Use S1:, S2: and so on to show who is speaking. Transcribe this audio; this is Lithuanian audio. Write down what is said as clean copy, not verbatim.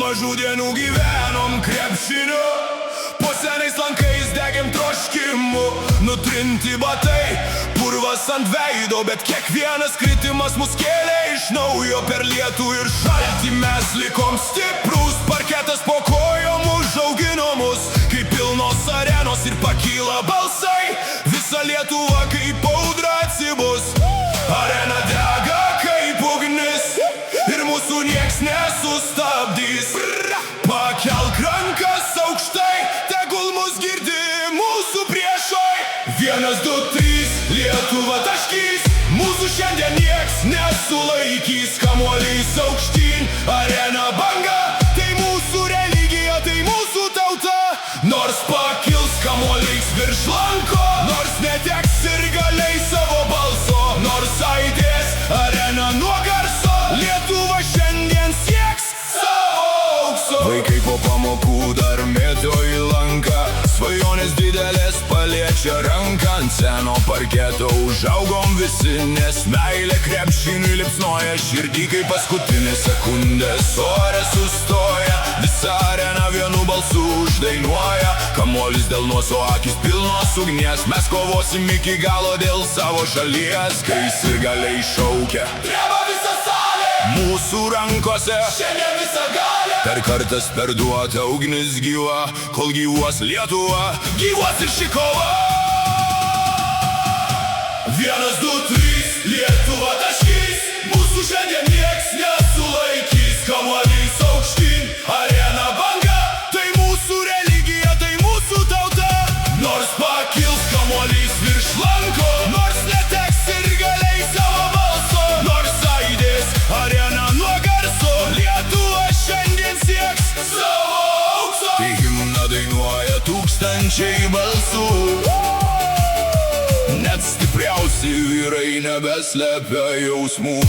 S1: mažų dienų gyvenom krepšiniu, po senais lankais degėm troškimu. Nutrinti batai, purvas ant veido, bet kiekvienas kritimas mus kėlė iš naujo. Per lietų ir šaltį mes likom stiprus, parketas po kojom užaugino mus, kaip pilnos arenos ir pakyla balsai. Visa Lietuva kaip audra atsibus, arena dega kaip ugnis ir mūsų nieks nesustabdys. Pakelk rankas aukštai, tegul mus girdi mūsų priešai. 1, 2, 3, Lietuva taškys, mūsų šiandien nieks nesulaikys. Kamuolys aukštyn, arena banga, tai mūsų religija, tai mūsų tauta. Nors pakils kamuolys virš lanko, nors neteks ir galiai savo balso, nors aidės arena nuo garso, Lietuva šiandien sieks savo aukso. Vaikai po pamokų dar mėto į lanką, svajonės didelės paliečia ranką. Ant seno parketo užaugom visi, nes meilė krepšiniui lipsnoja širdį, kai paskutinė sekundės ore sustoja. Visa arena vienu balsu uždainuoja, kamuolis delnuoso, akis pilnos ugnies. Mes kovosim iki galo dėl savo šalies, kai sirgaliai šaukia, dreba visa salė, mūsų rankose šiandien visa galė. Per kartas perduota ugnis gyva, kol gyvuos Lietuva, gyvuos ir ši kova. 1, 2, 3, Lietuva taškys, mūsų šiandien nieks nesulaikys. Kamuolys aukštyn, arena banga, tai mūsų religija, tai mūsų tauta. Nors pakils kamuolys virš lanko, nors neteks ir galiai savo balso, nors aidės arena nuo garso, Lietuva šiandien sieks savo aukso. Tai himną dainuoja tūkstančiai balsų, net stipriausi vyrai nebeslepia jausmų.